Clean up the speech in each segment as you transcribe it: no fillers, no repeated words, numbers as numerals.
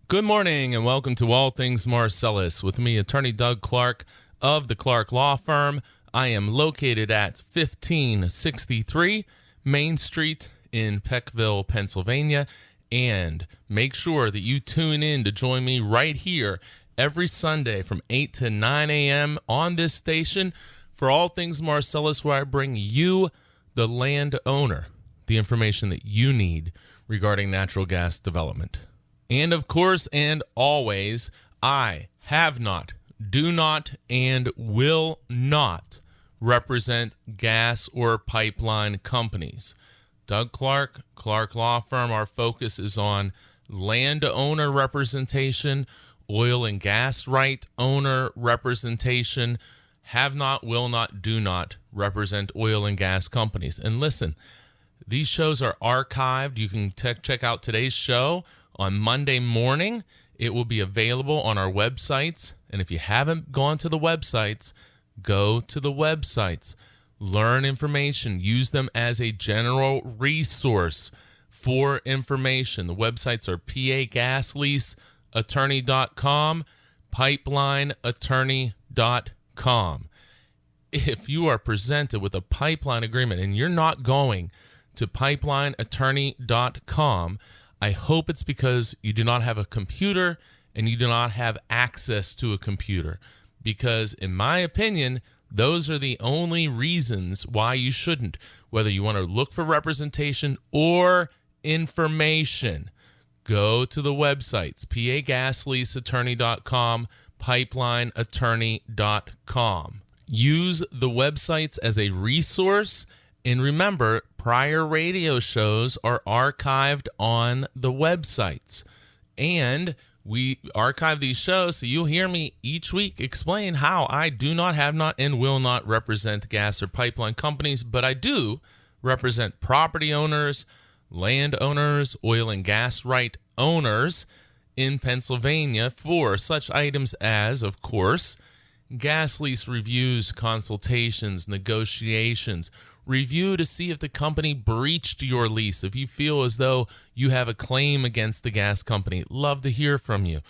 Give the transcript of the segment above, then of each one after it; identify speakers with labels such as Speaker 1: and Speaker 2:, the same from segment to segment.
Speaker 1: Good morning and welcome to All Things Marcellus with me, Attorney Doug Clark of the Clark Law Firm. I am located at 1563 Main Street in Peckville, Pennsylvania, and make sure that you tune in to join me right here every Sunday from 8 to 9 a.m. on this station for All Things Marcellus, where I bring you, the landowner, the information that you need regarding natural gas development. And of course, and always, I have not, do not, and will not represent gas or pipeline companies. Doug Clark, Clark Law Firm, our focus is on landowner representation, oil and gas right owner representation. Have not, will not, do not represent oil and gas companies. And listen, these shows are archived. You can check out today's show on Monday morning. It will be available on our websites. And if you haven't gone to the websites, go to the websites. Learn information. Use them as a general resource for information. The websites are pagasleaseattorney.com, pipelineattorney.com. If you are presented with a pipeline agreement and you're not going to pipelineattorney.com, I hope it's because you do not have a computer and you do not have access to a computer. Because in my opinion, those are the only reasons why you shouldn't, whether you want to look for representation or information. Go to the websites, pagasleaseattorney.com, pipelineattorney.com. Use the websites as a resource. And remember, prior radio shows are archived on the websites. And we archive these shows so you'll hear me each week explain how I do not, have not, and will not represent gas or pipeline companies, but I do represent property owners, landowners, oil and gas right owners in Pennsylvania for such items as, of course, gas lease reviews, consultations, negotiations, review to see if the company breached your lease. If you feel as though you have a claim against the gas company, love to hear from you.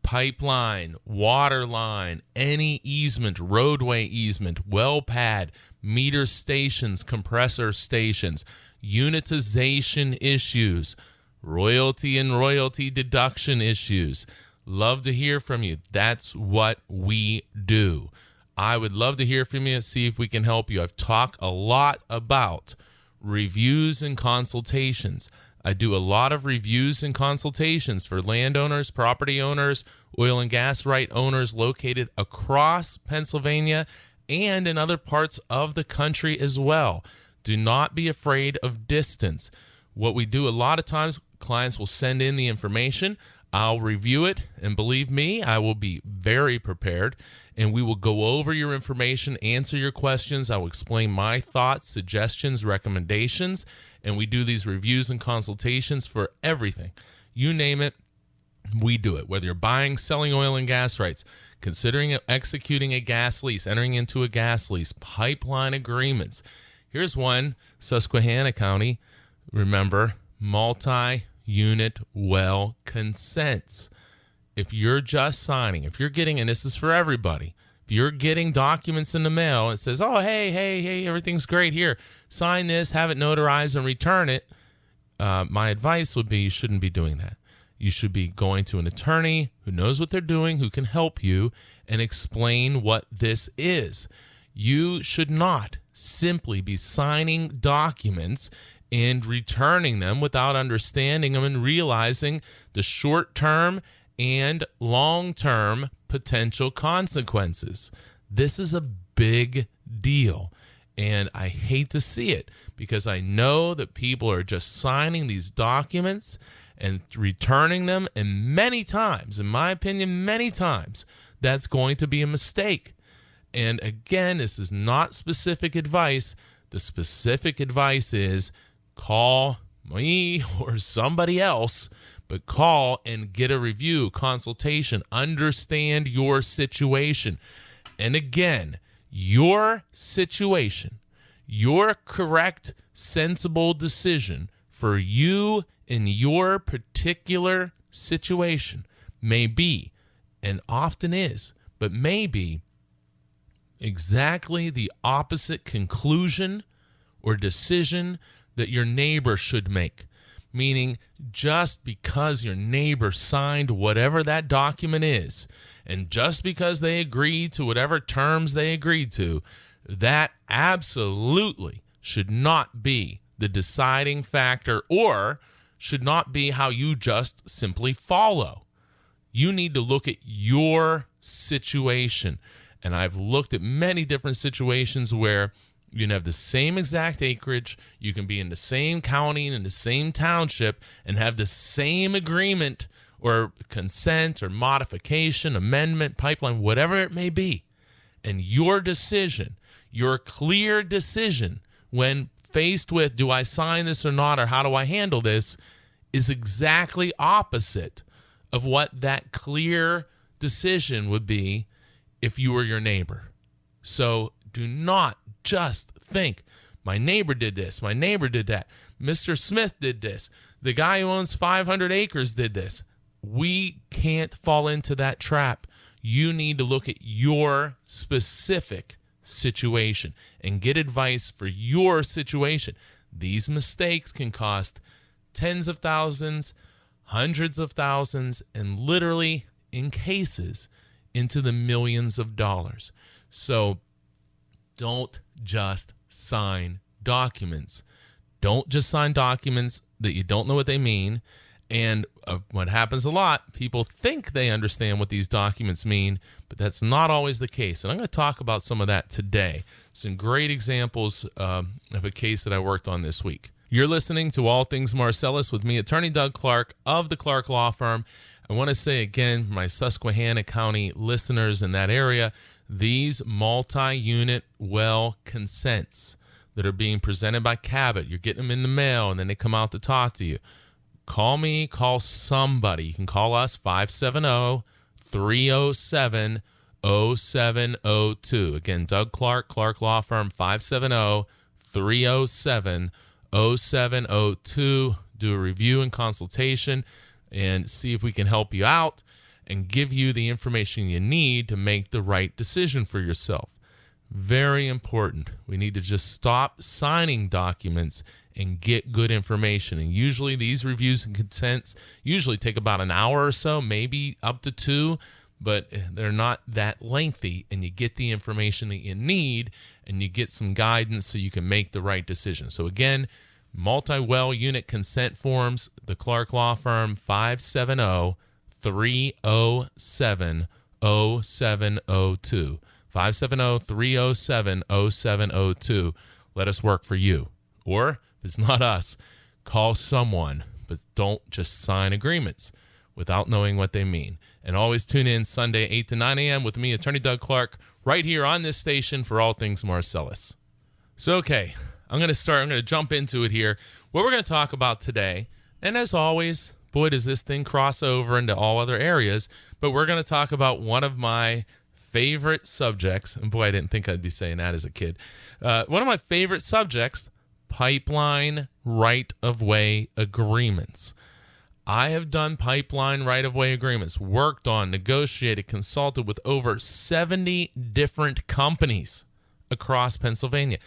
Speaker 1: Pipeline, water line, any easement, roadway easement, well pad, meter stations, compressor stations, unitization issues, royalty and royalty deduction issues. Love to hear from you. That's what we do. I would love to hear from you, see if we can help you. I've talked a lot about reviews and consultations. I do a lot of reviews and consultations for landowners, property owners, oil and gas right owners located across Pennsylvania and in other parts of the country as well. Do not be afraid of distance. What we do a lot of times, clients will send in the information. I'll review it, and believe me, I will be very prepared, and we will go over your information, answer your questions. I will explain my thoughts, suggestions, recommendations, and we do these reviews and consultations for everything. You name it, we do it. Whether you're buying, selling oil and gas rights, considering executing a gas lease, entering into a gas lease, pipeline agreements. Here's one, Susquehanna County, remember, multi-unit well consents. If you're just signing, if you're getting, and this is for everybody, if you're getting documents in the mail, it says, oh, hey, everything's great here. Sign this, have it notarized, and return it. My advice would be you shouldn't be doing that. You should be going to an attorney who knows what they're doing, who can help you, and explain what this is. You should not simply be signing documents and returning them without understanding them and realizing the short-term and long-term potential consequences. This is a big deal, and I hate to see it because I know that people are just signing these documents and returning them, and many times, in my opinion, many times, that's going to be a mistake. And again, this is not specific advice. The specific advice is call me or somebody else, but call and get a review, consultation, understand your situation. And again, your situation, your correct, sensible decision for you in your particular situation may be, and often is, but may be exactly the opposite conclusion or decision that your neighbor should make. Meaning, just because your neighbor signed whatever that document is, and just because they agreed to whatever terms they agreed to, that absolutely should not be the deciding factor, or should not be how you just simply follow. You need to look at your situation. And I've looked at many different situations where you can have the same exact acreage, you can be in the same county and in the same township and have the same agreement or consent or modification, amendment, pipeline, whatever it may be. And your decision, your clear decision when faced with, do I sign this or not, or how do I handle this, is exactly opposite of what that clear decision would be if you were your neighbor. So do not just think, my neighbor did this, my neighbor did that, Mr. Smith did this, the guy who owns 500 acres did this. We can't fall into that trap. You need to look at your specific situation and get advice for your situation. These mistakes can cost tens of thousands, hundreds of thousands, and literally, in cases, into the millions of dollars. So don't just sign documents. Don't just sign documents that you don't know what they mean. And what happens a lot, people think they understand what these documents mean, but that's not always the case. And I'm going to talk about some of that today. Some great examples of a case that I worked on this week. You're listening to All Things Marcellus with me, Attorney Doug Clark of the Clark Law Firm. I want to say again, my Susquehanna County listeners in that area, these multi-unit well consents that are being presented by Cabot, you're getting them in the mail and then they come out to talk to you. Call me, call somebody. You can call us, 570-307-0702. Again, Doug Clark, Clark Law Firm, 570-307-0702. Do a review and consultation and see if we can help you out and give you the information you need to make the right decision for yourself. Very important. We need to just stop signing documents and get good information. And usually these reviews and consents usually take about an hour or so, maybe up to 2, but they're not that lengthy, and you get the information that you need and you get some guidance so you can make the right decision. So again, multi-well unit consent forms, the Clark Law Firm, 570-307-0702. 570-307-0702. Let us work for you. Or, if it's not us, call someone, but don't just sign agreements without knowing what they mean. And always tune in Sunday, 8 to 9 a.m. with me, Attorney Doug Clark, right here on this station for All Things Marcellus. So, okay, I'm going to jump into it here. What we're going to talk about today, and as always, boy, does this thing cross over into all other areas, but we're going to talk about one of my favorite subjects, and boy, I didn't think I'd be saying that as a kid. One of my favorite subjects, pipeline right-of-way agreements. I have done pipeline right-of-way agreements, worked on, negotiated, consulted with over 70 different companies across Pennsylvania.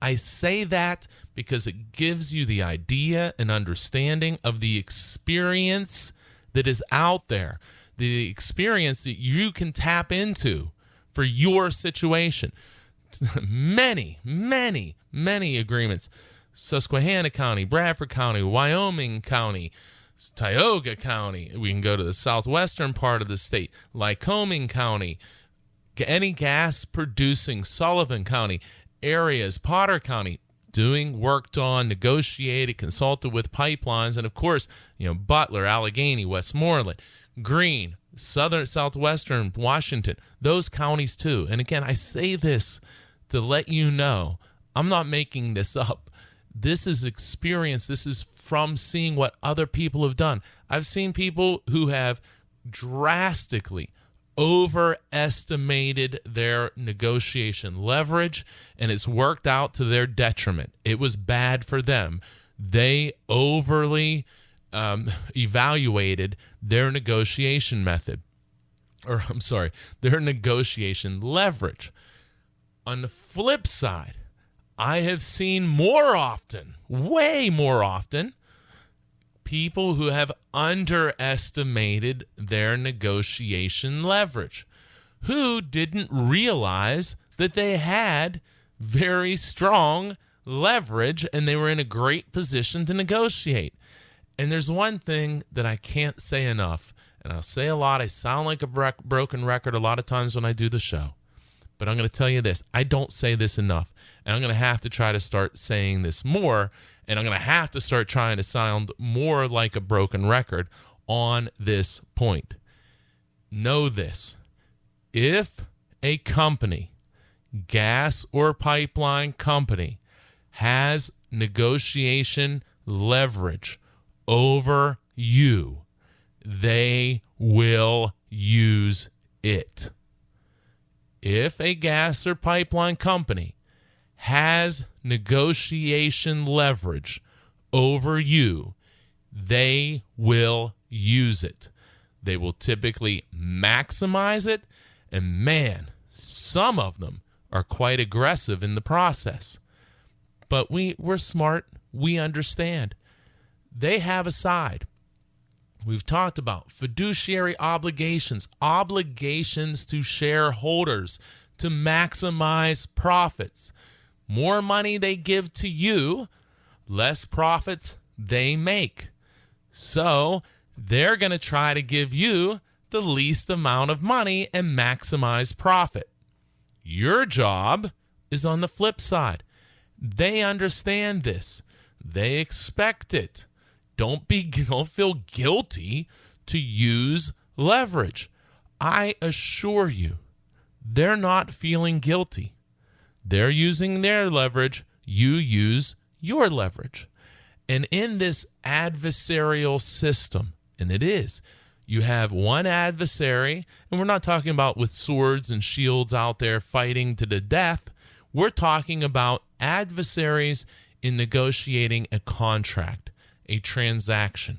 Speaker 1: I say that because it gives you the idea and understanding of the experience that is out there, the experience that you can tap into for your situation. Many agreements. Susquehanna County, Bradford County, Wyoming County, Tioga County. We can go to the southwestern part of the state, Lycoming County, any gas-producing Sullivan County areas, Potter County, worked on, negotiated, consulted with pipelines, and of course, Butler, Allegheny, Westmoreland, Greene, southwestern Washington, those counties too. And again, I say this to let you know, I'm not making this up. This is experience. This is from seeing what other people have done. I've seen people who have drastically overestimated their negotiation leverage, and it's worked out to their detriment. It was bad for them. They overly evaluated their negotiation method, or I'm sorry, their negotiation leverage. On the flip side, I have seen more often, way more often, people who have underestimated their negotiation leverage, who didn't realize that they had very strong leverage and they were in a great position to negotiate. And there's one thing that I can't say enough, and I'll say a lot. I sound like a broken record a lot of times when I do the show. But I'm going to tell you this. I don't say this enough. And I'm going to have to try to start saying this more. And I'm going to have to start trying to sound more like a broken record on this point. Know this. If a company, gas or pipeline company, has negotiation leverage over you, they will use it. If a gas or pipeline company has negotiation leverage over you, they will use it. They will typically maximize it, and man, some of them are quite aggressive in the process. But we're smart. We understand. They have a side. We've talked about fiduciary obligations, obligations to shareholders to maximize profits. More money they give to you, less profits they make. So they're going to try to give you the least amount of money and maximize profit. Your job is on the flip side. They understand this. They expect it. Don't feel guilty to use leverage. I assure you, they're not feeling guilty. They're using their leverage. You use your leverage. And in this adversarial system, and it is, you have one adversary, and we're not talking about with swords and shields out there fighting to the death. We're talking about adversaries in negotiating a contract, a transaction.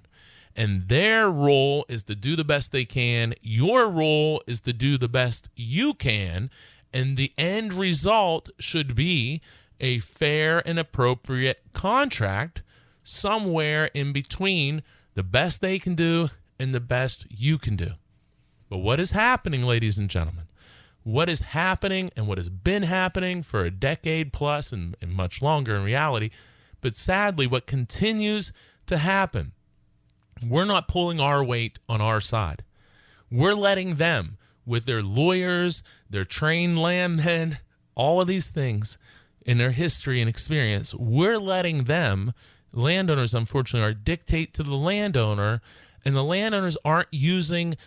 Speaker 1: And their role is to do the best they can. Your role is to do the best you can. And the end result should be a fair and appropriate contract somewhere in between the best they can do and the best you can do. But what is happening, ladies and gentlemen? What is happening and what has been happening for a decade plus and much longer in reality, but sadly what continues to happen, we're not pulling our weight on our side. We're letting them, with their lawyers, their trained landmen, all of these things in their history and experience, we're letting them, landowners unfortunately, dictate to the landowner, and the landowners aren't using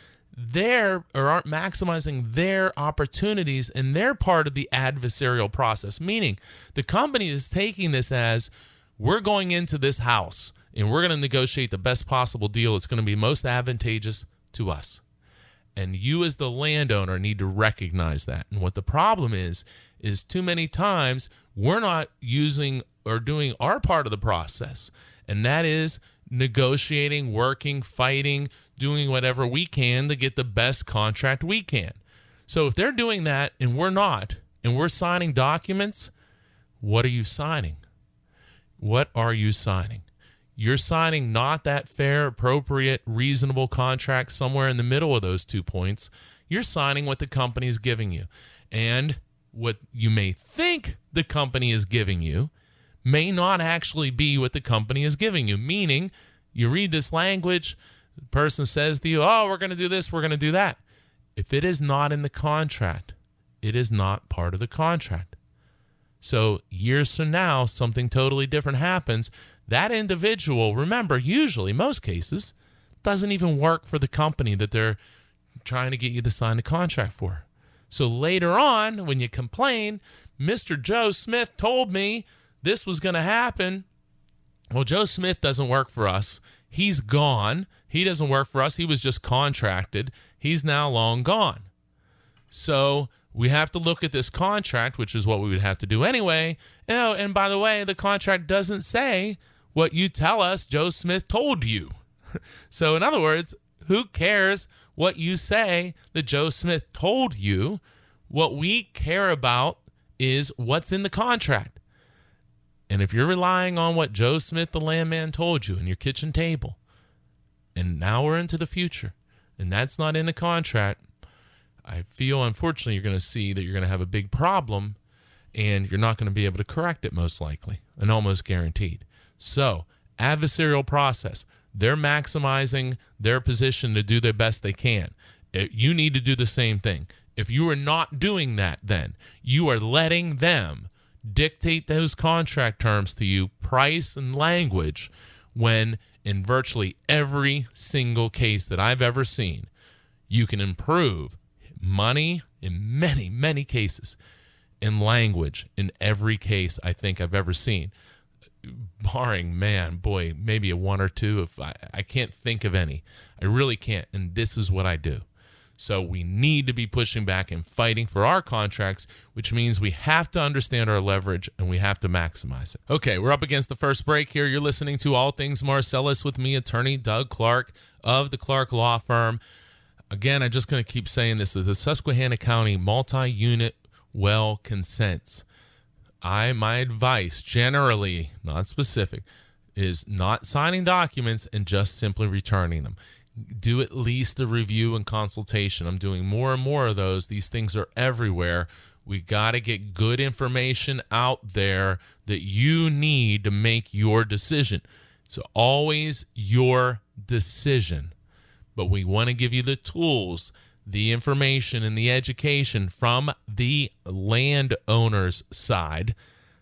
Speaker 1: aren't maximizing their opportunities, and they're part of the adversarial process. Meaning the company is taking this as, we're going into this house and we're going to negotiate the best possible deal. It's going to be most advantageous to us. And you as the landowner need to recognize that. And what the problem is too many times we're not using or doing our part of the process. And that is negotiating, working, fighting, doing whatever we can to get the best contract we can. So if they're doing that and we're not, and we're signing documents, what are you signing? What are you signing? You're signing not that fair, appropriate, reasonable contract somewhere in the middle of those 2 points. You're signing what the company is giving you. And what you may think the company is giving you may not actually be what the company is giving you. Meaning, you read this language, the person says to you, oh, we're going to do this, we're going to do that. If it is not in the contract, it is not part of the contract. So years from now, something totally different happens. That individual, remember, usually, most cases, doesn't even work for the company that they're trying to get you to sign a contract for. So later on, when you complain, Mr. Joe Smith told me this was going to happen. Well, Joe Smith doesn't work for us. He's gone. He doesn't work for us. He was just contracted. He's now long gone. So we have to look at this contract, which is what we would have to do anyway. And by the way, the contract doesn't say what you tell us Joe Smith told you. So in other words, who cares what you say that Joe Smith told you? What we care about is what's in the contract. And if you're relying on what Joe Smith, the landman, told you in your kitchen table, and now we're into the future, and that's not in the contract, I feel, unfortunately, you're going to see that you're going to have a big problem, and you're not going to be able to correct it, most likely, and almost guaranteed. So, adversarial process. They're maximizing their position to do their best they can. You need to do the same thing. If you are not doing that, then you are letting them dictate those contract terms to you, price and language, when in virtually every single case that I've ever seen, you can improve money in many, many cases, in language in every case I think I've ever seen, barring, maybe a one or two. If I can't think of any. I really can't, and this is what I do. So we need to be pushing back and fighting for our contracts, which means we have to understand our leverage and we have to maximize it. Okay, we're up against the first break here. You're listening to All Things Marcellus with me, attorney Doug Clark of the Clark Law Firm. Again, I'm just going to keep saying this. The Susquehanna County multi-unit well consents. My advice, generally, not specific, is not signing documents and just simply returning them. Do at least a review and consultation. I'm doing more and more of those. These things are everywhere. We got to get good information out there that you need to make your decision. It's always your decision. But we want to give you the tools, the information, and the education from the landowner's side,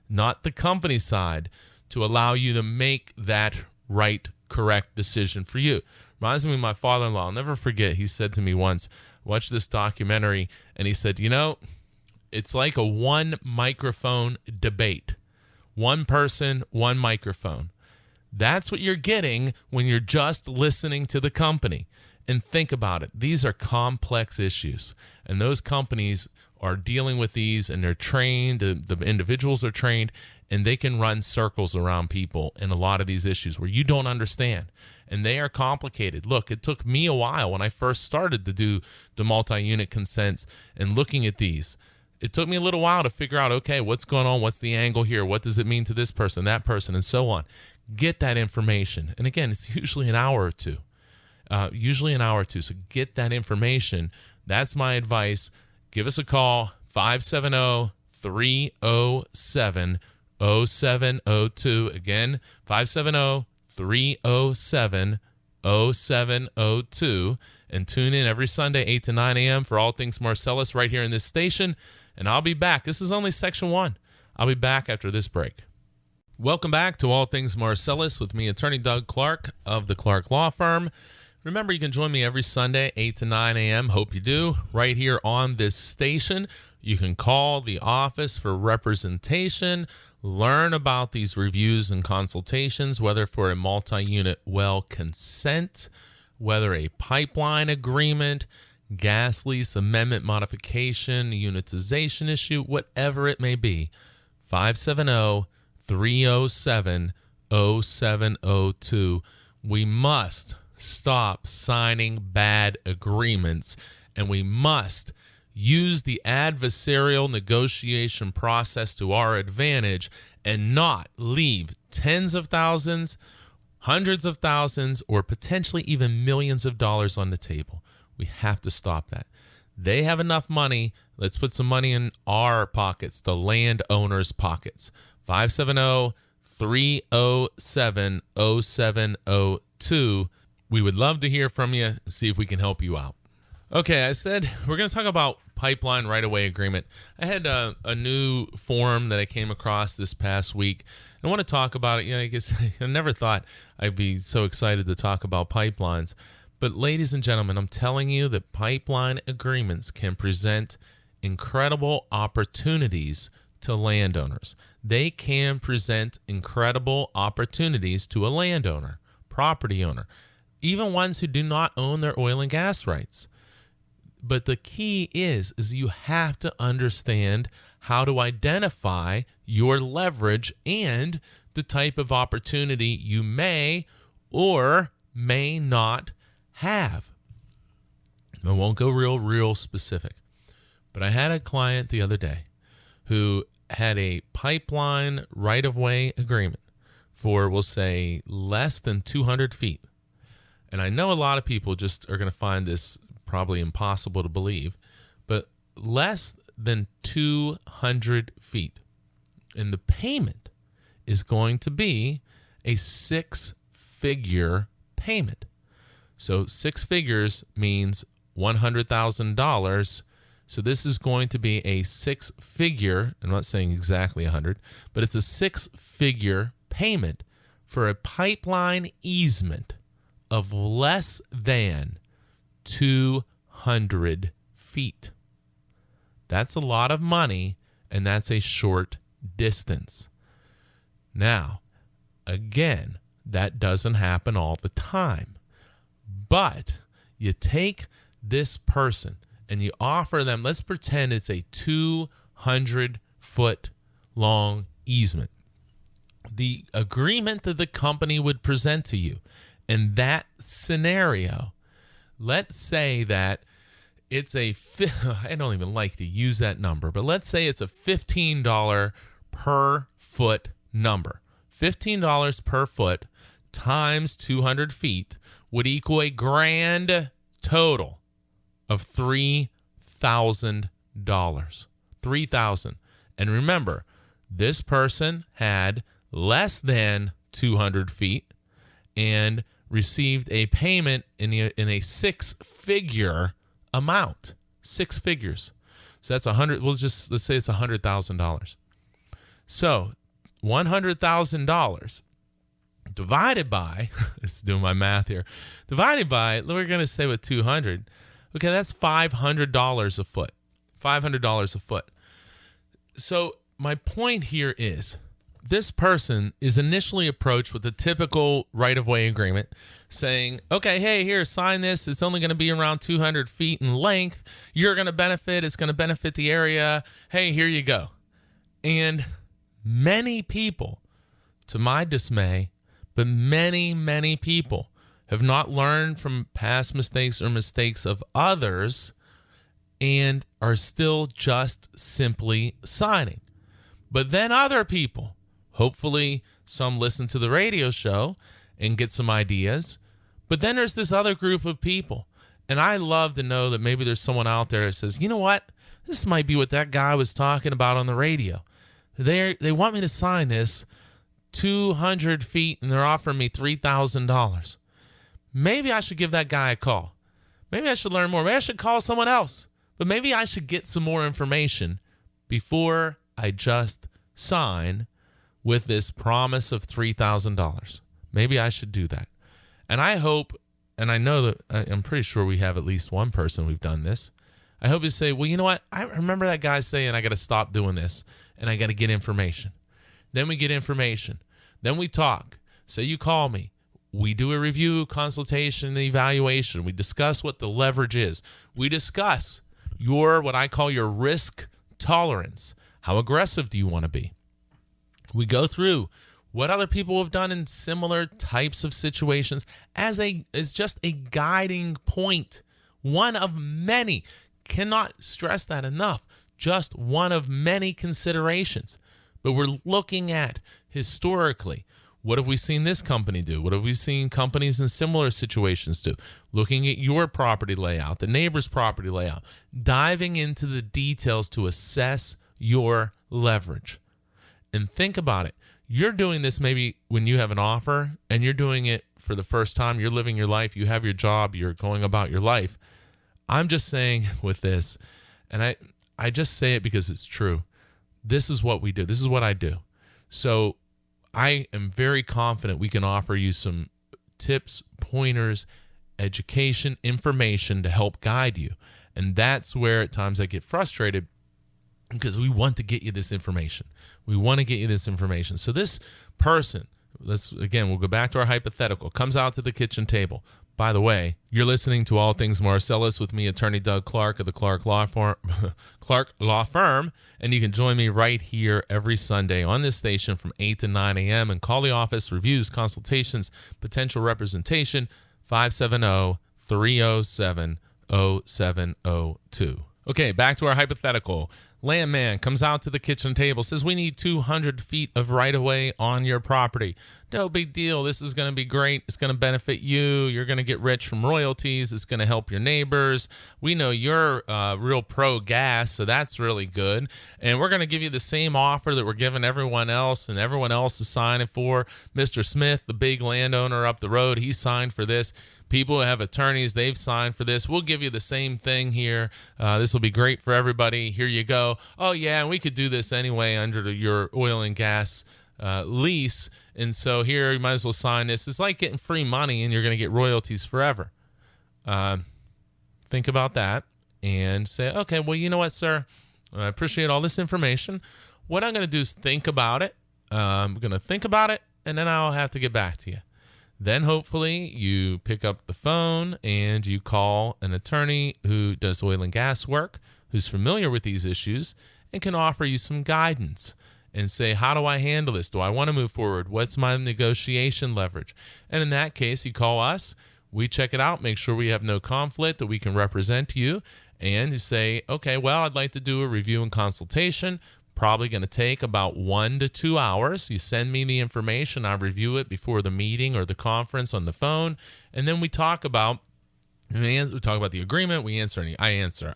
Speaker 1: not the company side, to allow you to make that right, correct decision for you. Reminds me of my father-in-law. I'll never forget. He said to me once, watch this documentary, and he said, it's like a one microphone debate. One person, one microphone. That's what you're getting when you're just listening to the company. And think about it. These are complex issues, and those companies are dealing with these, and they're trained, the individuals are trained, and they can run circles around people in a lot of these issues where you don't understand. And they are complicated. Look, it took me a while when I first started to do the multi-unit consents and looking at these. It took me a little while to figure out, okay, what's going on? What's the angle here? What does it mean to this person, that person, and so on? Get that information. And again, it's usually an hour or two. So get that information. That's my advice. Give us a call, 570-307-0702. Again, 570-307-0702. And tune in every Sunday, 8 to 9 a.m. for All Things Marcellus right here in this station. And I'll be back. This is only Section 1. I'll be back after this break. Welcome back to All Things Marcellus with me, attorney Doug Clark of the Clark Law Firm. Remember, you can join me every Sunday, 8 to 9 a.m. Hope you do. Right here on this station. You can call the office for representation, learn about these reviews and consultations, whether for a multi-unit well consent, whether a pipeline agreement, gas lease amendment modification, unitization issue, whatever it may be. 570-307-0702. We must stop signing bad agreements, and we must use the adversarial negotiation process to our advantage and not leave tens of thousands, hundreds of thousands, or potentially even millions of dollars on the table. We have to stop that. They have enough money. Let's put some money in our pockets, the landowners' pockets. 570-307-0702. We would love to hear from you, see if we can help you out. Okay, I said we're going to talk about pipeline right-of-way agreement. I had a new form that I came across this past week. I want to talk about it. I guess I never thought I'd be so excited to talk about pipelines. But ladies and gentlemen, I'm telling you that pipeline agreements can present incredible opportunities to landowners. They can present incredible opportunities to a landowner, property owner, even ones who do not own their oil and gas rights. But the key is you have to understand how to identify your leverage and the type of opportunity you may or may not have. I won't go real specific, but I had a client the other day who had a pipeline right-of-way agreement for, we'll say, less than 200 feet. And I know a lot of people just are going to find this probably impossible to believe, but less than 200 feet. And the payment is going to be a 6-figure payment. So 6 figures means $100,000. So this is going to be a 6-figure, I'm not saying exactly 100, but it's a 6-figure payment for a pipeline easement of less than 200 feet. That's a lot of money, and that's a short distance. Now, again, that doesn't happen all the time. But you take this person and you offer them, let's pretend it's a 200-foot long easement. The agreement that the company would present to you in that scenario, let's say that it's I don't even like to use that number, but let's say it's a $15 per foot number. $15 per foot times 200 feet would equal a grand total of $3,000. $3,000. And remember, this person had less than 200 feet and received a payment in a 6-figure amount. 6 figures. So that's let's say it's $100,000. So $100,000 divided by, let's do my math here, divided by, we're going to say with 200, okay, that's $500 a foot. $500 a foot. So my point here is, this person is initially approached with a typical right-of-way agreement saying, okay, hey, here, sign this. It's only going to be around 200 feet in length. You're going to benefit. It's going to benefit the area. Hey, here you go. And many people, to my dismay, but many people have not learned from past mistakes or mistakes of others and are still just simply signing. But then other people, hopefully some listen to the radio show and get some ideas. But then there's this other group of people. And I love to know that maybe there's someone out there that says, you know what? This might be what that guy was talking about on the radio. They want me to sign this 200 feet and they're offering me $3,000. Maybe I should give that guy a call. Maybe I should learn more. Maybe I should call someone else. But maybe I should get some more information before I just sign with this promise of $3,000. Maybe I should do that. And I hope, and I know that I'm pretty sure we have at least one person we've done this. I hope you say, well, you know what? I remember that guy saying I got to stop doing this and I got to get information. Then we get information. Then we talk. Say you call me. We do a review, consultation, and evaluation. We discuss what the leverage is. We discuss what I call your risk tolerance. How aggressive do you want to be? We go through what other people have done in similar types of situations as just a guiding point. One of many. Cannot stress that enough. Just one of many considerations. But we're looking at historically, what have we seen this company do? What have we seen companies in similar situations do? Looking at your property layout, the neighbor's property layout, diving into the details to assess your leverage. And think about it. You're doing this maybe when you have an offer and you're doing it for the first time. You're living your life. You have your job. You're going about your life. I'm just saying with this, and I just say it because it's true. This is what we do. This is what I do. So I am very confident we can offer you some tips, pointers, education, information to help guide you. And that's where at times I get frustrated because we want to get you this information. We want to get you this information. So this person, we'll go back to our hypothetical, comes out to the kitchen table, By the way, you're listening to All Things Marcellus with me, attorney Doug Clark of the Clark Law Firm, and you can join me right here every Sunday on this station from 8 to 9 a.m. and call the office, reviews, consultations, potential representation, 570-307-0702. Okay, back to our hypothetical. Landman comes out to the kitchen table, says we need 200 feet of right-of-way on your property. No big deal. This is going to be great. It's going to benefit you. You're going to get rich from royalties. It's going to help your neighbors. We know you're real pro-gas, so that's really good. And we're going to give you the same offer that we're giving everyone else, and everyone else is signing for. Mr. Smith, the big landowner up the road, he signed for this. People who have attorneys, they've signed for this. We'll give you the same thing here. This will be great for everybody. Here you go. Oh, yeah, and we could do this anyway under your oil and gas lease. And so here, you might as well sign this. It's like getting free money, and you're going to get royalties forever. Think about that and say, okay, well, you know what, sir? I appreciate all this information. What I'm going to do is think about it. I'm going to think about it, and then I'll have to get back to you. Then hopefully you pick up the phone and you call an attorney who does oil and gas work, who's familiar with these issues, and can offer you some guidance and say, how do I handle this? Do I want to move forward? What's my negotiation leverage? And in that case, you call us, we check it out, make sure we have no conflict, that we can represent you, and you say, okay, well, I'd like to do a review and consultation. Probably going to take about 1 to 2 hours. You send me the information. I review it before the meeting or the conference on the phone. And then we talk about the agreement. I answer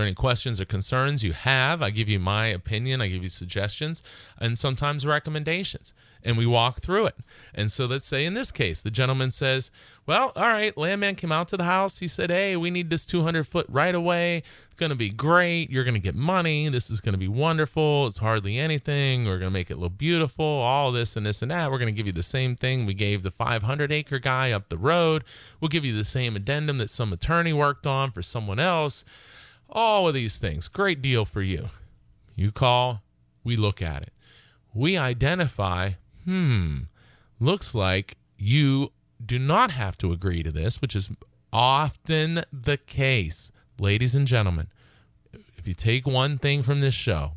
Speaker 1: any questions or concerns you have. I give you my opinion. I give you suggestions and sometimes recommendations. And we walk through it. And so let's say in this case, the gentleman says, well, all right, landman came out to the house. He said, hey, we need this 200-foot right away. It's going to be great. You're going to get money. This is going to be wonderful. It's hardly anything. We're going to make it look beautiful, all this and this and that. We're going to give you the same thing we gave the 500-acre guy up the road. We'll give you the same addendum that some attorney worked on for someone else. All of these things. Great deal for you. You call. We look at it. We identify, looks like you do not have to agree to this, which is often the case. Ladies and gentlemen, if you take one thing from this show,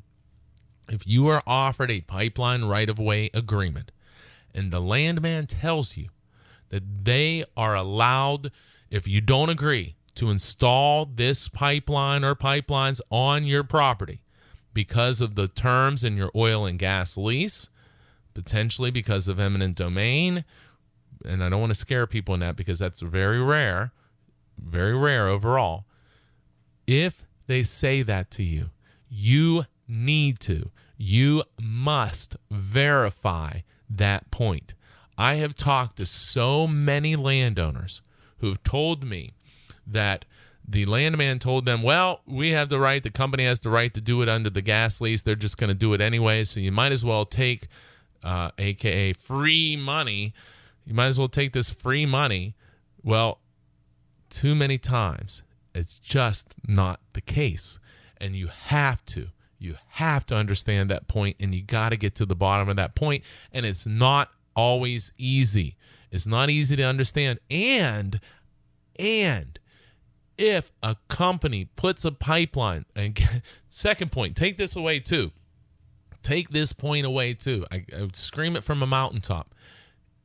Speaker 1: if you are offered a pipeline right-of-way agreement and the landman tells you that they are allowed, if you don't agree, to install this pipeline or pipelines on your property because of the terms in your oil and gas lease, potentially because of eminent domain, and I don't want to scare people in that because that's very rare overall. If they say that to you, you must verify that point. I have talked to so many landowners who have told me that the landman told them, well, we have the right, the company has the right to do it under the gas lease. They're just going to do it anyway, so you might as well take, aka free money. You might as well take this free money. Well, too many times, it's just not the case. And you have to understand that point, and you got to get to the bottom of that point. And it's not always easy. It's not easy to understand. And if a company puts a pipeline, and second point, take this away too. Take this point away too. I would scream it from a mountaintop.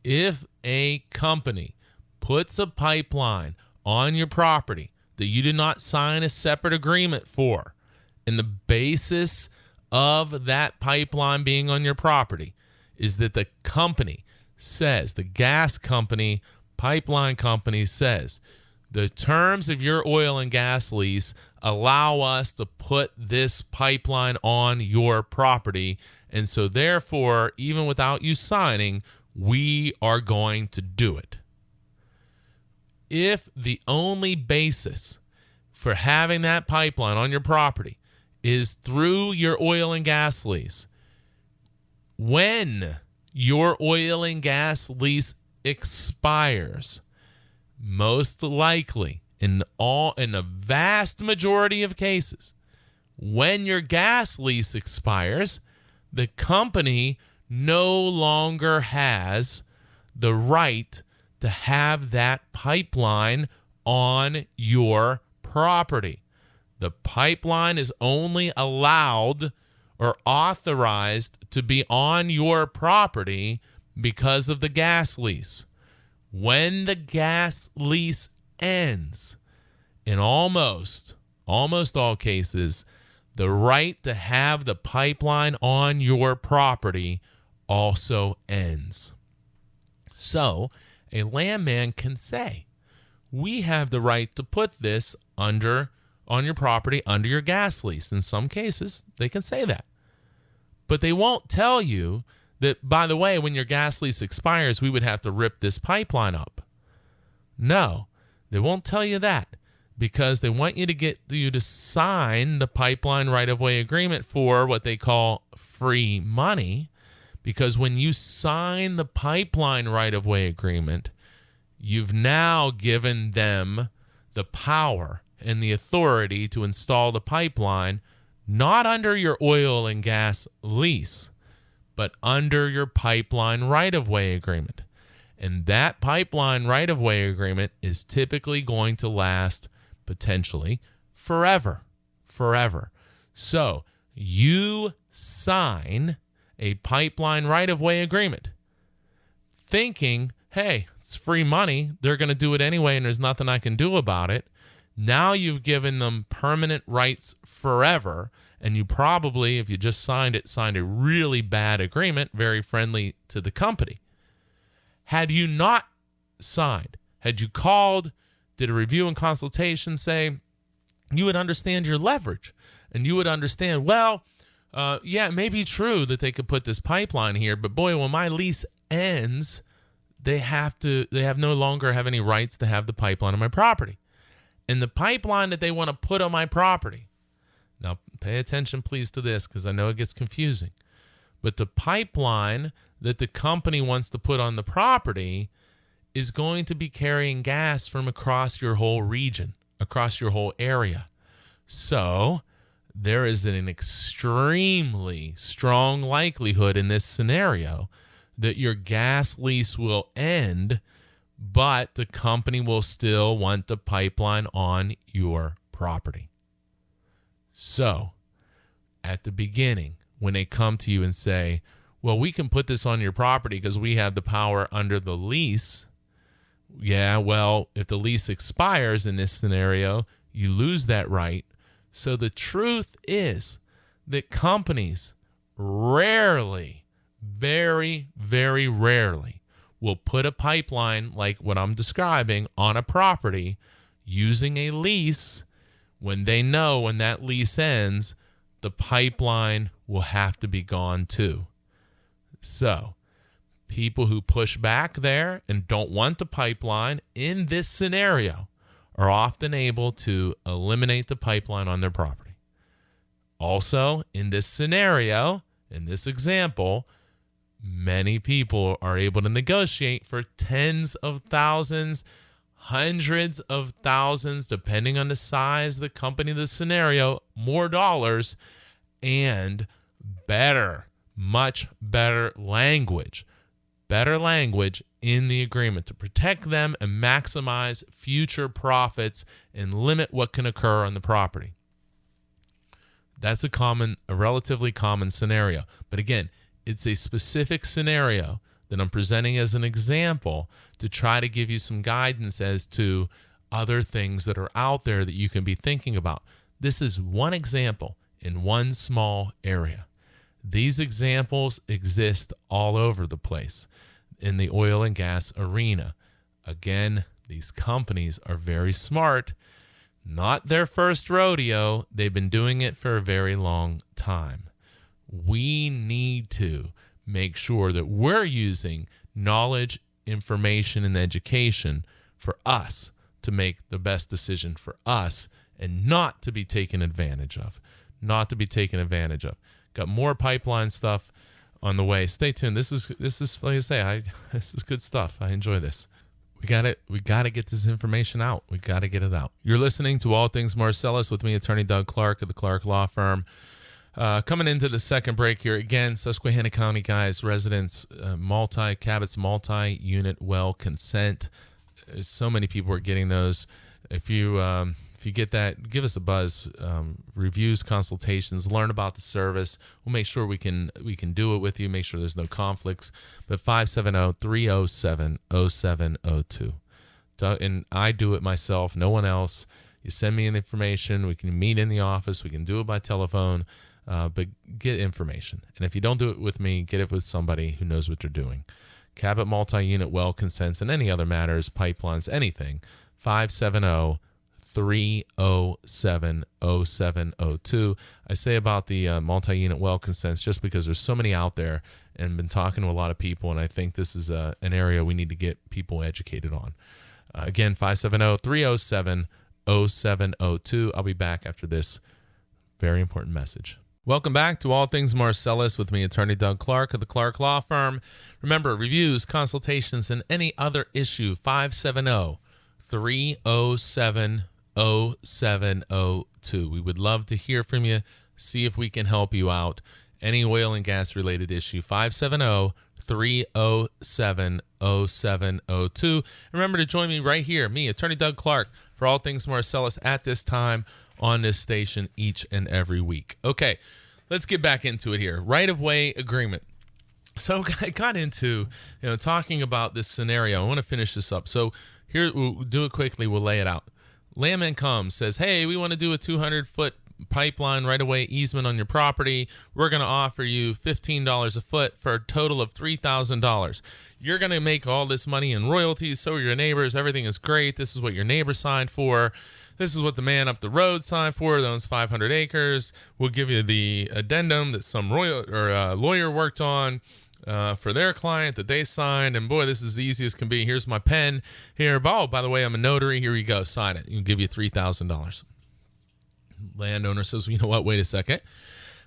Speaker 1: If a company puts a pipeline on your property that you did not sign a separate agreement for, and the basis of that pipeline being on your property is that the company says, the gas company, pipeline company says, the terms of your oil and gas lease allow us to put this pipeline on your property. And so therefore, even without you signing, we are going to do it. If the only basis for having that pipeline on your property is through your oil and gas lease, when your oil and gas lease expires, most likely in a vast majority of cases, when your gas lease expires, the company no longer has the right to have that pipeline on your property. The pipeline is only allowed or authorized to be on your property because of the gas lease. When the gas lease ends, in almost all cases, the right to have the pipeline on your property also ends. So a landman can say, we have the right to put this on your property under your gas lease. In some cases, they can say that. But they won't tell you that, by the way, when your gas lease expires, we would have to rip this pipeline up. No, they won't tell you that because they want you to get you to sign the pipeline right-of-way agreement for what they call free money. Because when you sign the pipeline right-of-way agreement, you've now given them the power and the authority to install the pipeline, not under your oil and gas lease, but under your pipeline right-of-way agreement. And that pipeline right-of-way agreement is typically going to last potentially forever. So you sign a pipeline right-of-way agreement thinking, hey, it's free money. They're going to do it anyway, and there's nothing I can do about it. Now you've given them permanent rights forever, and you probably, if you just signed a really bad agreement, very friendly to the company. Had you not signed, had you called, did a review and consultation, say, you would understand your leverage, and you would understand, well, yeah, it may be true that they could put this pipeline here, but boy, when my lease ends, they no longer have any rights to have the pipeline on my property. And the pipeline that they want to put on my property, now pay attention please to this because I know it gets confusing, but the pipeline that the company wants to put on the property is going to be carrying gas from across your whole region, across your whole area. So there is an extremely strong likelihood in this scenario that your gas lease will end, but the company will still want the pipeline on your property. So, at the beginning, when they come to you and say, well, we can put this on your property because we have the power under the lease. Yeah, well, if the lease expires in this scenario, you lose that right. So the truth is that companies rarely, very, very rarely will put a pipeline like what I'm describing on a property using a lease when they know when that lease ends, the pipeline will have to be gone too. So people who push back there and don't want the pipeline in this scenario are often able to eliminate the pipeline on their property. Also, in this scenario, in this example, many people are able to negotiate for tens of thousands, hundreds of thousands, depending on the size, the company, the scenario, more dollars, and better, much better language in the agreement to protect them and maximize future profits and limit what can occur on the property. That's a relatively common scenario. But again, it's a specific scenario that I'm presenting as an example to try to give you some guidance as to other things that are out there that you can be thinking about. This is one example in one small area. These examples exist all over the place in the oil and gas arena. Again, these companies are very smart. Not their first rodeo. They've been doing it for a very long time. We need to make sure that we're using knowledge, information, and education for us to make the best decision for us and not to be taken advantage of. Got more pipeline stuff on the way. Stay tuned. This is like I say, this is good stuff. I enjoy this. We got to get this information out. We got to get it out. You're listening to All Things Marcellus with me, Attorney Doug Clark of the Clark Law Firm. Coming into the second break here, again, Susquehanna County, guys, residents, Cabot's multi-unit well consent. So many people are getting those. If you get that, give us a buzz. Reviews, consultations, learn about the service. We'll make sure we can do it with you. Make sure there's no conflicts. But 570-307-0702. And I do it myself. No one else. You send me an information. We can meet in the office. We can do it by telephone. But get information. And if you don't do it with me, get it with somebody who knows what they're doing. Cabot multi-unit well consents and any other matters, pipelines, anything. 570-307-0702. I say about the multi-unit well consents just because there's so many out there and been talking to a lot of people, and I think this is an area we need to get people educated on. Again, 570-307-0702. I'll be back after this very important message. Welcome back to All Things Marcellus with me, Attorney Doug Clark of the Clark Law Firm. Remember, reviews, consultations, and any other issue, 570-307-0702. We would love to hear from you, see if we can help you out. Any oil and gas related issue, 570-307-0702. Remember to join me right here, me, Attorney Doug Clark, for All Things Marcellus at this time on this station each and every week. Okay, let's get back into it here. Right-of-way agreement. So I got into, talking about this scenario. I want to finish this up. So here, we'll do it quickly. We'll lay it out. Landman comes, says, hey, we want to do a 200-foot pipeline right-of-way easement on your property. We're going to offer you $15 a foot for a total of $3,000. You're going to make all this money in royalties. So are your neighbors. Everything is great. This is what your neighbor signed for. This is what the man up the road signed for. That owns 500 acres. We'll give you the addendum that some lawyer worked on for their client that they signed. And boy, this is as easy as can be. Here's my pen here. Oh, by the way, I'm a notary. Here you go. Sign it. We'll give you $3,000. Landowner says, well, you know what? Wait a second.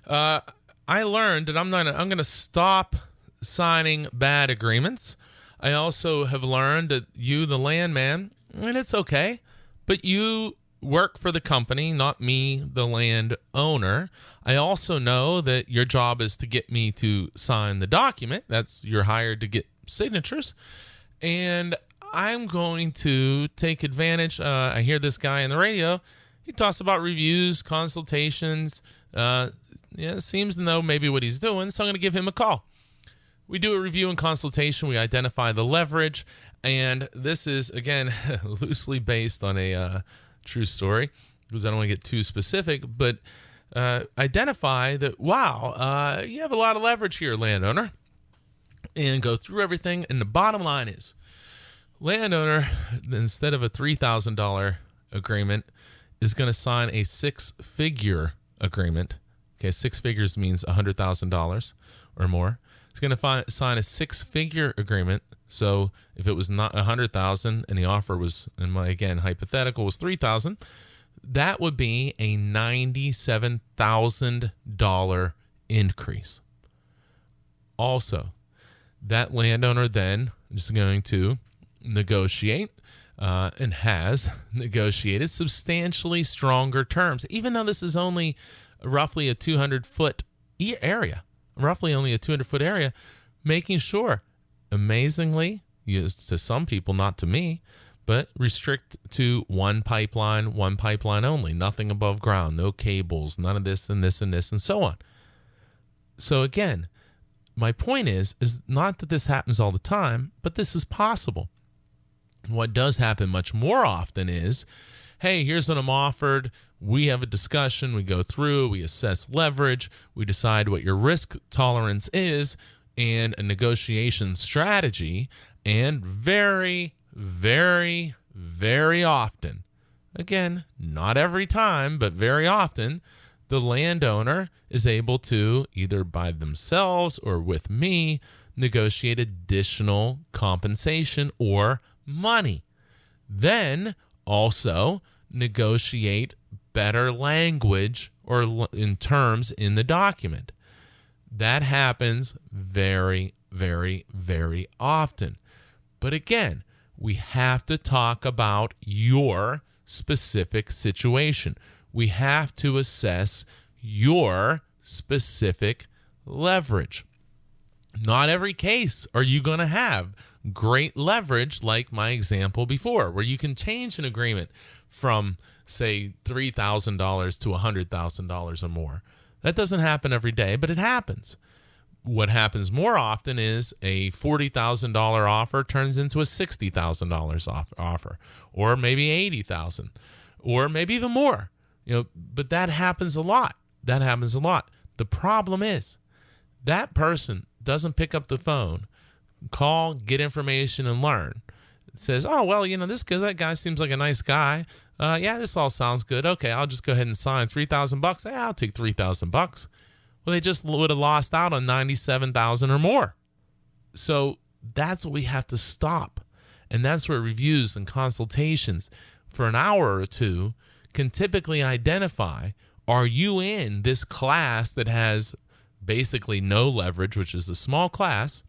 Speaker 1: I learned that I'm going to stop signing bad agreements. I also have learned that you, the landman, and it's okay, but you work for the company, not me, the landowner. I also know that your job is to get me to sign the document. You're hired to get signatures. And I'm going to take advantage. I hear this guy on the radio. He talks about reviews, consultations. Seems to know maybe what he's doing, so I'm going to give him a call. We do a review and consultation. We identify the leverage, and this is, again, loosely based on a true story because I don't want to get too specific, but identify that, wow, you have a lot of leverage here, landowner, and go through everything. And the bottom line is, landowner, instead of a $3,000 agreement, is going to sign a six-figure agreement. Okay, six figures means $100,000 or more. He's going to sign a six-figure agreement. So if it was not $100,000 and the offer was, and my again hypothetical was $3,000, that would be a $97,000 increase. Also, that landowner then is going to negotiate and has negotiated substantially stronger terms, even though this is only roughly a 200-foot area, making sure, amazingly, to some people, not to me, but restrict to one pipeline only, nothing above ground, no cables, none of this and this and this and so on. So again, my point is not that this happens all the time, but this is possible. What does happen much more often is, hey, here's what I'm offered. We have a discussion. We go through. We assess leverage. We decide what your risk tolerance is and a negotiation strategy. And very, very, very often, again, not every time, but very often, the landowner is able to, either by themselves or with me, negotiate additional compensation or money. Then also negotiate better language or in terms in the document. That happens very, very, very often. But again, we have to talk about your specific situation. We have to assess your specific leverage. Not every case are you going to have great leverage like my example before, where you can change an agreement from, say, $3,000 to $100,000 or more. That doesn't happen every day, but it happens. What happens more often is a $40,000 offer turns into a $60,000 offer, or maybe $80,000, or maybe even more. But that happens a lot. The problem is that person doesn't pick up the phone, call, get information, and learn. It says, oh, well, that guy seems like a nice guy. Yeah, this all sounds good. Okay, I'll just go ahead and sign $3,000. Yeah, I'll take $3,000. Well, they just would have lost out on $97,000 or more. So that's what we have to stop. And that's where reviews and consultations for an hour or two can typically identify, are you in this class that has basically no leverage, which is a small class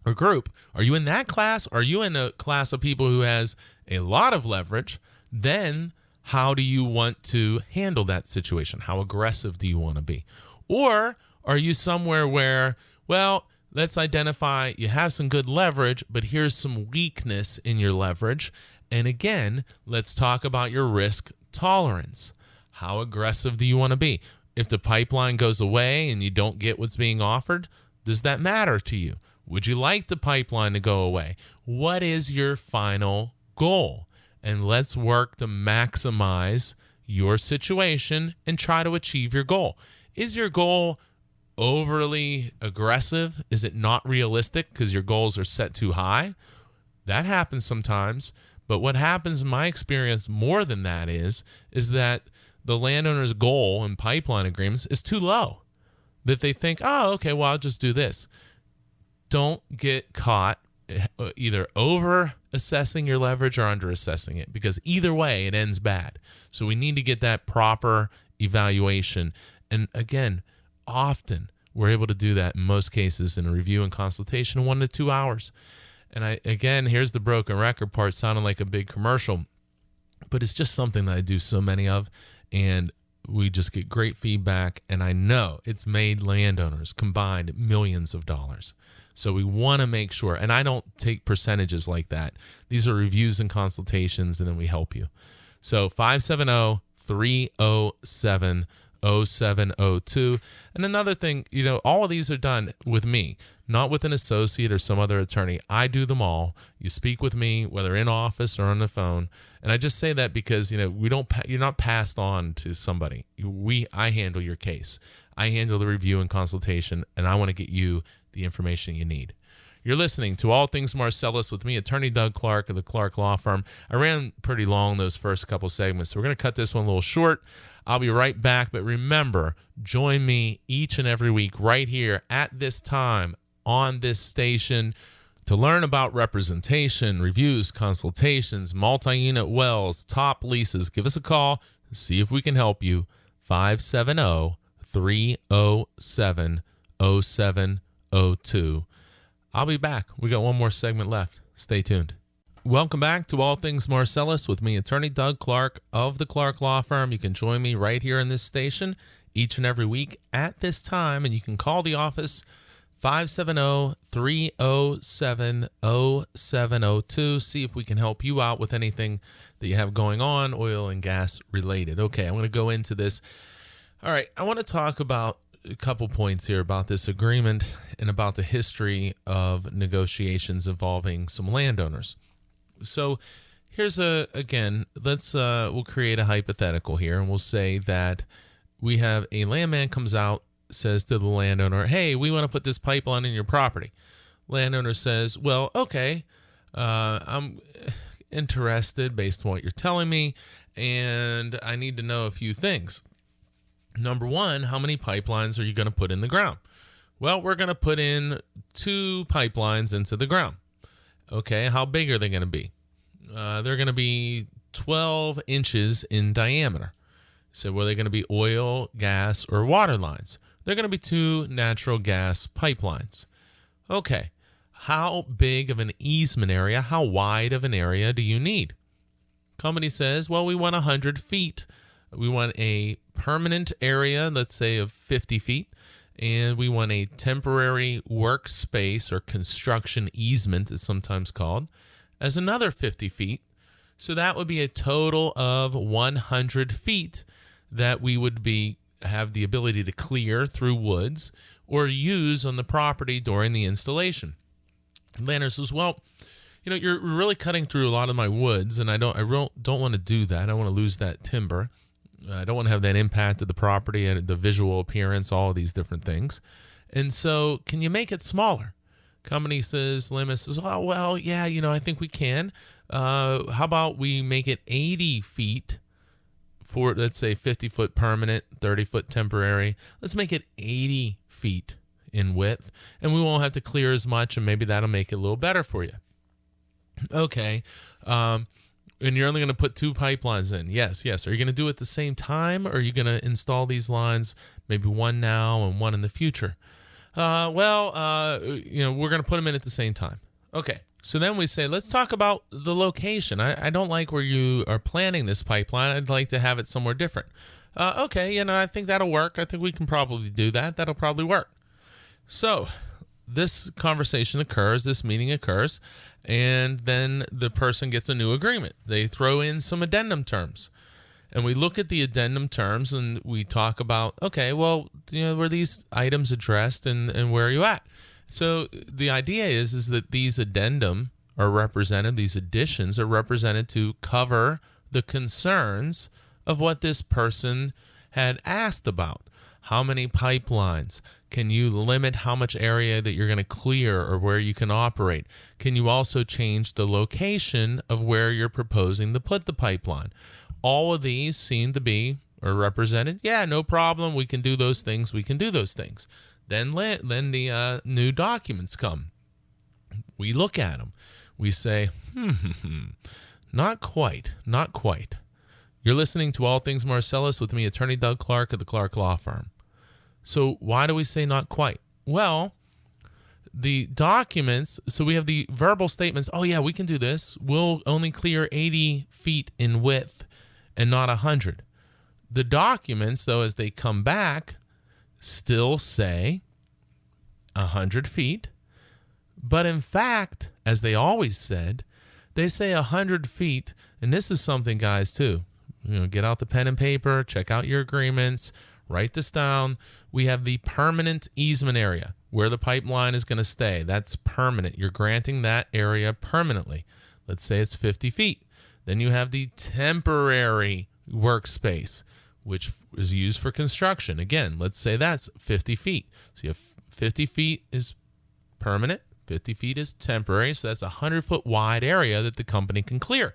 Speaker 1: or group? Are you in that class? Are you in a class of people who has a lot of leverage? Then how do you want to handle that situation? How aggressive do you want to be? Or are you somewhere where, well, let's identify you have some good leverage, but here's some weakness in your leverage. And again, let's talk about your risk tolerance. How aggressive do you want to be? If the pipeline goes away and you don't get what's being offered, does that matter to you? Would you like the pipeline to go away? What is your final goal? And let's work to maximize your situation and try to achieve your goal. Is your goal overly aggressive? Is it not realistic because your goals are set too high? That happens sometimes. But what happens in my experience more than that is that the landowner's goal in pipeline agreements is too low. That they think, oh, okay, well, I'll just do this. Don't get caught either over assessing your leverage or under assessing it, because either way it ends bad. So we need to get that proper evaluation. And again, often we're able to do that in most cases in a review and consultation in 1 to 2 hours. And here's the broken record part, sounding like a big commercial, but it's just something that I do so many of, and we just get great feedback. And I know it's made landowners combined millions of dollars. So we want to make sure, and I don't take percentages like that. These are reviews and consultations, and then we help you. So 570-307-0702. And another thing, all of these are done with me, not with an associate or some other attorney. I do them all. You speak with me, whether in office or on the phone. And I just say that because, you're not passed on to somebody. I handle your case. I handle the review and consultation, and I want to get you the information you need. You're listening to All Things Marcellus with me, Attorney Doug Clark of the Clark Law Firm. I ran pretty long those first couple segments, so we're going to cut this one a little short. I'll be right back, but remember, join me each and every week right here at this time on this station to learn about representation, reviews, consultations, multi-unit wells, top leases. Give us a call, see if we can help you. 570-307-0702. I'll be back. We got one more segment left. Stay tuned. Welcome back to All Things Marcellus with me, Attorney Doug Clark of the Clark Law Firm. You can join me right here in this station each and every week at this time, and you can call the office 570-307-0702. See if we can help you out with anything that you have going on, oil and gas related. Okay, I'm going to go into this. All right, I want to talk about a couple points here about this agreement and about the history of negotiations involving some landowners. So here's we'll create a hypothetical here, and we'll say that we have a landman comes out, says to the landowner, hey, we want to put this pipeline in your property. Landowner says, well, okay, I'm interested based on what you're telling me, and I need to know a few things. Number one, how many pipelines are you going to put in the ground? Well, we're going to put in 2 pipelines into the ground. Okay, how big are they going to be? They're going to be 12 inches in diameter. So were they going to be oil, gas, or water lines? They're going to be 2 natural gas pipelines. Okay, how big of an easement area, how wide of an area do you need? Company says, well, we want 100 feet We want a permanent area, let's say of 50 feet, and we want a temporary workspace or construction easement, is sometimes called, as another 50 feet. So that would be a total of 100 feet that we would have the ability to clear through woods or use on the property during the installation. Landowner says, well, you're really cutting through a lot of my woods, and I don't want to do that. I don't want to lose that timber. I don't want to have that impact of the property and the visual appearance, all of these different things. And so can you make it smaller? Company says, Lima says, oh, well, yeah, I think we can. How about we make it 80 feet for, let's say, 50-foot permanent, 30-foot temporary. Let's make it 80 feet in width, and we won't have to clear as much, and maybe that'll make it a little better for you. Okay. And you're only going to put 2 pipelines in. Yes. Are you going to do it at the same time, or are you going to install these lines, maybe one now and one in the future? We're going to put them in at the same time. Okay. So then we say, let's talk about the location. I don't like where you are planning this pipeline. I'd like to have it somewhere different. Okay. I think that'll work. I think we can probably do that. That'll probably work. So this conversation occurs, this meeting occurs, and then the person gets a new agreement. They throw in some addendum terms. And we look at the addendum terms and we talk about, okay, well, were these items addressed and where are you at? So the idea is that these addendum are represented, these additions are represented to cover the concerns of what this person had asked about. How many pipelines? Can you limit how much area that you're going to clear or where you can operate? Can you also change the location of where you're proposing to put the pipeline? All of these seem to be or represented. Yeah, no problem. We can do those things. Then the new documents come. We look at them. We say, not quite. You're listening to All Things Marcellus with me, Attorney Doug Clark of the Clark Law Firm. So why do we say not quite? Well, the documents, so we have the verbal statements, oh yeah, we can do this. We'll only clear 80 feet in width and not 100. The documents, though, as they come back, still say 100 feet. But in fact, as they always said, they say 100 feet. And this is something, guys, too. Get out the pen and paper, check out your agreements, write this down. We have the permanent easement area where the pipeline is going to stay. That's permanent. You're granting that area permanently. Let's say it's 50 feet. Then you have the temporary workspace, which is used for construction. Again, let's say that's 50 feet. So you have 50 feet is permanent, 50 feet is temporary. So that's a 100-foot wide area that the company can clear.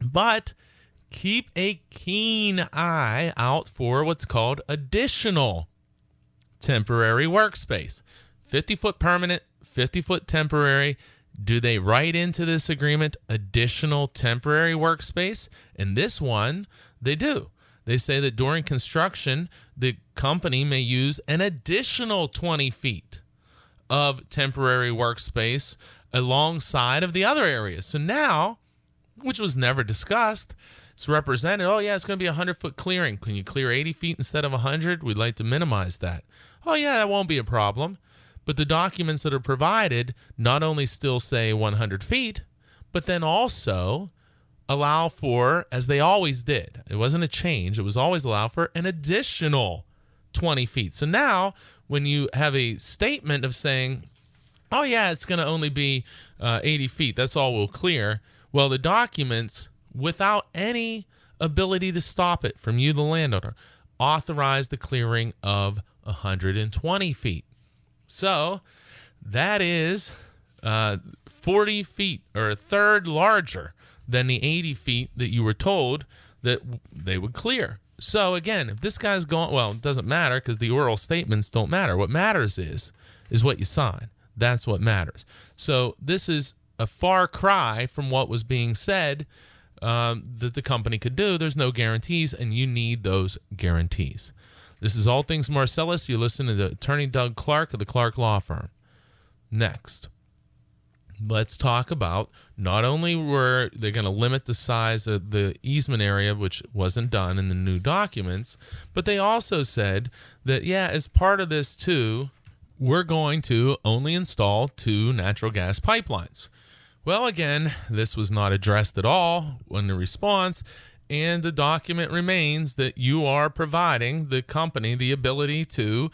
Speaker 1: But keep a keen eye out for what's called additional temporary workspace. 50-foot permanent, 50-foot temporary. Do they write into this agreement additional temporary workspace? And this one, they do. They say that during construction, the company may use an additional 20 feet of temporary workspace alongside of the other areas. So now, which was never discussed, it's represented, oh yeah, it's going to be a 100-foot clearing. Can you clear 80 feet instead of 100? We'd like to minimize that. Oh yeah, that won't be a problem. But the documents that are provided not only still say 100 feet, but then also allow for, as they always did, it wasn't a change, it was always allow for an additional 20 feet. So now when you have a statement of saying, oh yeah, it's going to only be 80 feet, that's all we'll clear, well, the documents, without any ability to stop it from you, the landowner, authorize the clearing of 120 feet. So that is 40 feet or a third larger than the 80 feet that you were told that they would clear. So again, if this guy's going, well, it doesn't matter because the oral statements don't matter. What matters is what you sign. That's what matters. So this is a far cry from what was being said that the company could do. There's no guarantees, and you need those guarantees. This is All Things Marcellus. You listen to the Attorney Doug Clark of the Clark Law Firm. Next, let's talk about not only were they going to limit the size of the easement area, which wasn't done in the new documents, but they also said that, as part of this too, we're going to only install 2 natural gas pipelines. Well, again, this was not addressed at all in the response, and the document remains that you are providing the company the ability to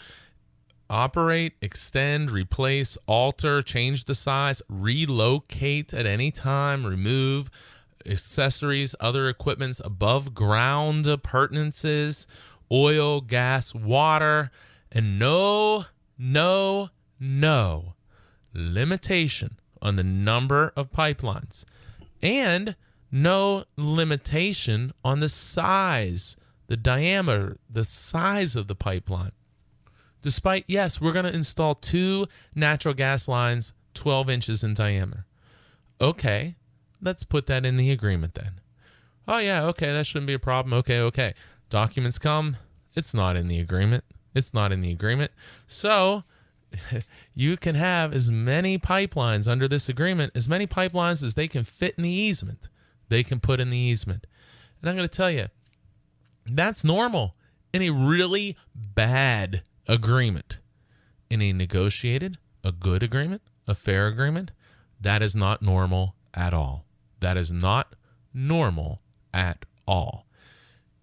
Speaker 1: operate, extend, replace, alter, change the size, relocate at any time, remove accessories, other equipments, above ground appurtenances, oil, gas, water, and no limitation on the number of pipelines, and no limitation on the size, the diameter, the size of the pipeline. Despite, yes, we're going to install 2 natural gas lines 12 inches in diameter. Okay, let's put that in the agreement then. Oh, yeah, okay, that shouldn't be a problem. Okay. Documents come. It's not in the agreement. So you can have as many pipelines under this agreement, as many pipelines as they can fit in the easement. They can put in the easement. And I'm going to tell you, that's normal in a really bad agreement. In a negotiated, a good agreement, a fair agreement, that is not normal at all. That is not normal at all.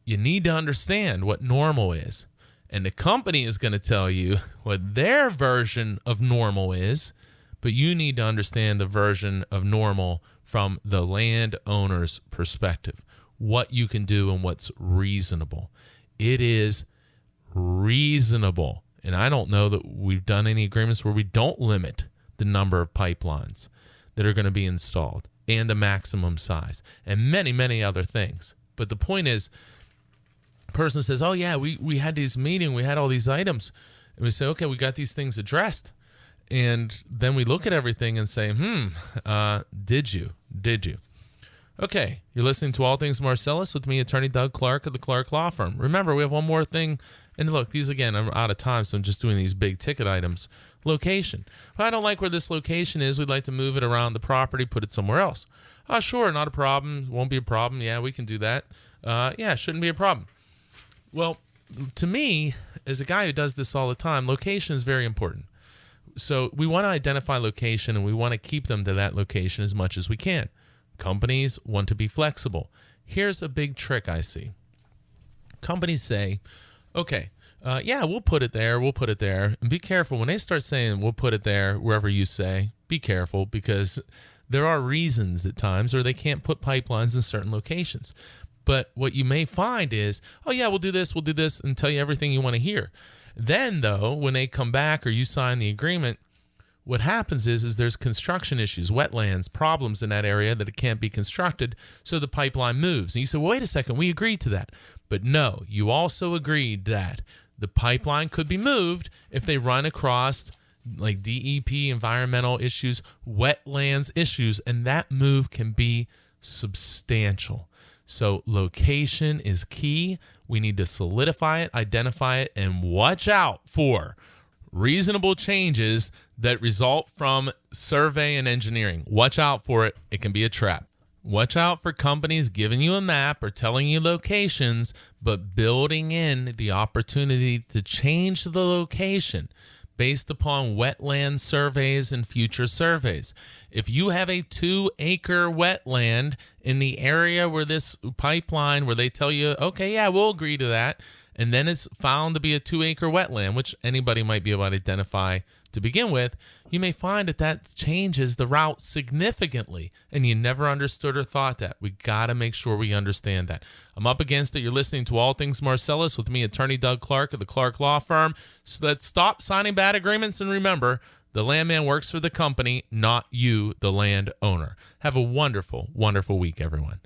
Speaker 1: You need to understand what normal is. And the company is going to tell you what their version of normal is, but you need to understand the version of normal from the landowner's perspective, what you can do and what's reasonable. It is reasonable. And I don't know that we've done any agreements where we don't limit the number of pipelines that are going to be installed and the maximum size and many, many other things. But the point is, a person says, oh, yeah, we had this meeting, we had all these items. And we say, okay, we got these things addressed. And then we look at everything and say, did you? Okay, you're listening to All Things Marcellus with me, Attorney Doug Clark of the Clark Law Firm. Remember, we have one more thing. And look, these, again, I'm out of time, so I'm just doing these big ticket items. Location. Well, I don't like where this location is. We'd like to move it around the property, put it somewhere else. Sure, not a problem. Won't be a problem. Yeah, we can do that. Shouldn't be a problem. Well, to me, as a guy who does this all the time, location is very important. So we want to identify location, and we want to keep them to that location as much as we can. Companies want to be flexible. Here's a big trick I see. Companies say, okay, we'll put it there. And be careful. When they start saying, we'll put it there, wherever you say, be careful, because there are reasons at times where they can't put pipelines in certain locations. But what you may find is, we'll do this, and tell you everything you want to hear. Then, though, when they come back or you sign the agreement, what happens is there's construction issues, wetlands, problems in that area that it can't be constructed, so the pipeline moves. And you say, well, wait a second, we agreed to that. But no, you also agreed that the pipeline could be moved if they run across like DEP, environmental issues, wetlands issues, and that move can be substantial. So location is key. We need to solidify it, identify it, and watch out for reasonable changes that result from survey and engineering. Watch out for it. It can be a trap. Watch out for companies giving you a map or telling you locations, but building in the opportunity to change the location based upon wetland surveys and future surveys. If you have a 2-acre wetland in the area where this pipeline, where they tell you, okay, yeah, we'll agree to that, and then it's found to be a 2-acre wetland, which anybody might be able to identify to begin with, you may find that changes the route significantly, and you never understood or thought that. We got to make sure we understand that. I'm up against it. You're listening to All Things Marcellus with me, Attorney Doug Clark of the Clark Law Firm. So let's stop signing bad agreements, and remember, the landman works for the company, not you, the landowner. Have a wonderful, wonderful week, everyone.